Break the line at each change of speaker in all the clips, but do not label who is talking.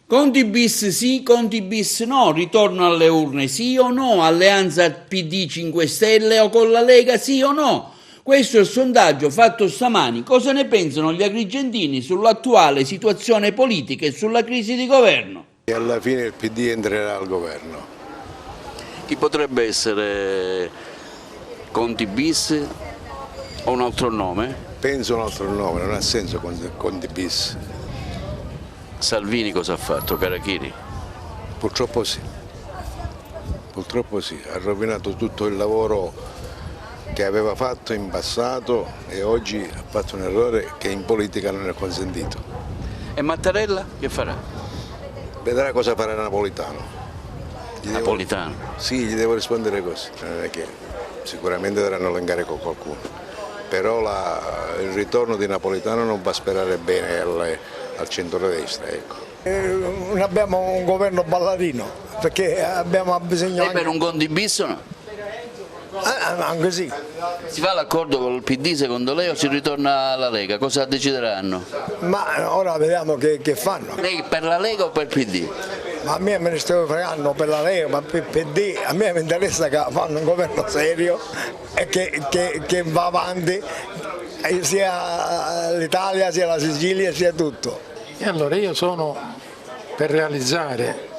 Conti bis sì, Conti bis no, ritorno alle urne sì o no, alleanza PD 5 Stelle o con la Lega sì o no. Questo è il sondaggio fatto stamani. Cosa ne pensano gli agrigentini sull'attuale situazione politica e sulla crisi di governo?
E alla fine il PD entrerà al governo.
Chi potrebbe essere Conti bis o un altro nome?
Penso un altro nome, non ha senso Conti bis.
Salvini cosa ha fatto, Carachiri?
Purtroppo sì, ha rovinato tutto il lavoro che aveva fatto in passato e oggi ha fatto un errore che in politica non è consentito.
E Mattarella che farà?
Vedrà cosa farà Napolitano.
Napolitano?
Sì, gli devo rispondere così, non è che sicuramente daranno l'incarico a qualcuno, però il ritorno di Napolitano non va a sperare bene al centrodestra, ecco.
Non abbiamo un governo ballarino perché abbiamo bisogno
E per un Conti bis o no?
anche sì.
Si fa l'accordo con il PD secondo lei o si ritorna alla Lega? Cosa decideranno?
Ma ora vediamo che fanno.
Lei per la Lega o per il PD?
Ma a me ne sto fregando per la Lega, ma per il PD, a me mi interessa che fanno un governo serio e che va avanti sia l'Italia, sia la Sicilia, sia tutto.
E allora io sono per realizzare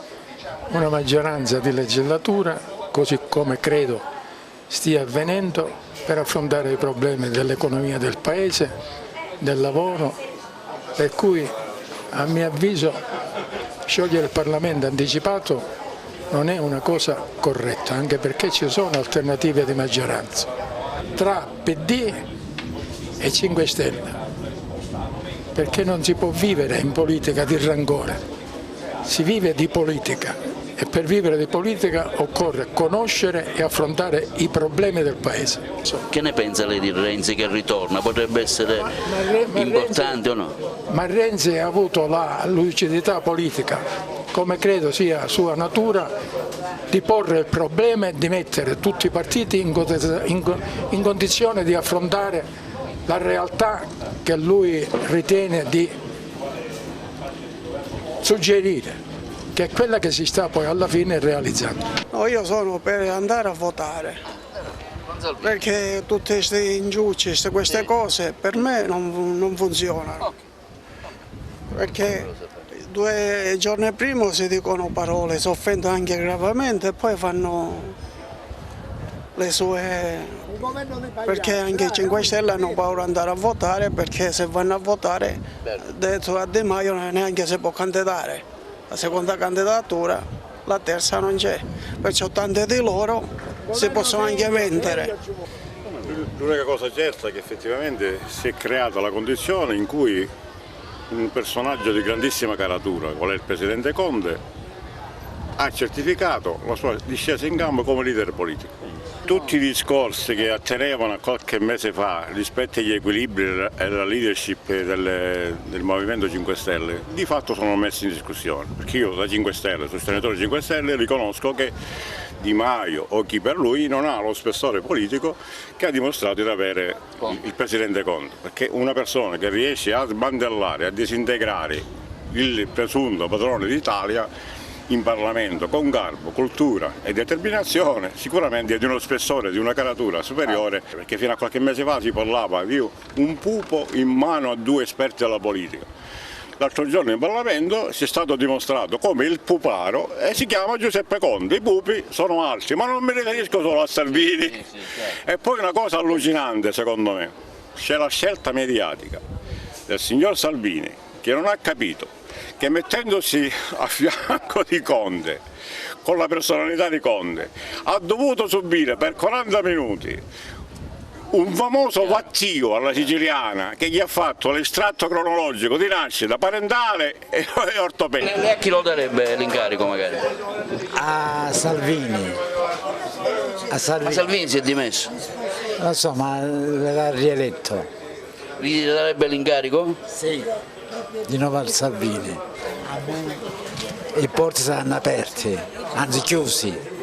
una maggioranza di legislatura, così come credo stia avvenendo, per affrontare i problemi dell'economia del Paese, del lavoro, per cui a mio avviso sciogliere il Parlamento anticipato non è una cosa corretta, anche perché ci sono alternative di maggioranza tra PD e 5 Stelle. Perché non si può vivere in politica di rancore, si vive di politica e per vivere di politica occorre conoscere e affrontare i problemi del Paese.
Che ne pensa lei di Renzi che ritorna? Potrebbe essere importante o no?
Ma Renzi ha avuto la lucidità politica, come credo sia sua natura, di porre il problema e di mettere tutti i partiti in condizione di affrontare la realtà che lui ritiene di suggerire, che è quella che si sta poi alla fine realizzando.
No, io sono per andare a votare, perché tutte queste inciuci, queste cose per me non funzionano, perché 2 giorni prima si dicono parole, si offendono anche gravemente e poi fanno le sue... perché anche i 5 Stelle hanno paura di andare a votare, perché se vanno a votare detto a Di Maio neanche si può candidare, la seconda candidatura, la terza non c'è, perciò tante di loro si possono anche vendere.
L'unica cosa certa è che effettivamente si è creata la condizione in cui un personaggio di grandissima caratura, qual è il Presidente Conte, ha certificato la sua discesa in campo come leader politico. Tutti i discorsi che attenevano a qualche mese fa rispetto agli equilibri e alla leadership del Movimento 5 Stelle di fatto sono messi in discussione, perché io da 5 Stelle, sostenitore 5 Stelle, riconosco che Di Maio o chi per lui non ha lo spessore politico che ha dimostrato di avere il Presidente Conte, perché una persona che riesce a sbandellare, a disintegrare il presunto padrone d'Italia in Parlamento con garbo, cultura e determinazione sicuramente è di uno spessore, di una caratura superiore, perché fino a qualche mese fa si parlava di un pupo in mano a 2 esperti della politica. L'altro giorno in Parlamento si è stato dimostrato come il puparo e si chiama Giuseppe Conte, i pupi sono altri, ma non mi riferisco solo a Salvini. E poi una cosa allucinante secondo me, c'è la scelta mediatica del signor Salvini che non ha capito che mettendosi a fianco di Conte, con la personalità di Conte, ha dovuto subire per 40 minuti un famoso vattio alla siciliana che gli ha fatto l'estratto cronologico di nascita, parentale e ortopedico.
Lei a chi lo darebbe l'incarico magari?
A Salvini.
Ma Salvini si è dimesso?
Lo so, ma l'ha rieletto.
Gli darebbe l'incarico?
Sì. Di nuovo al Salvini. I porti saranno aperti, anzi chiusi.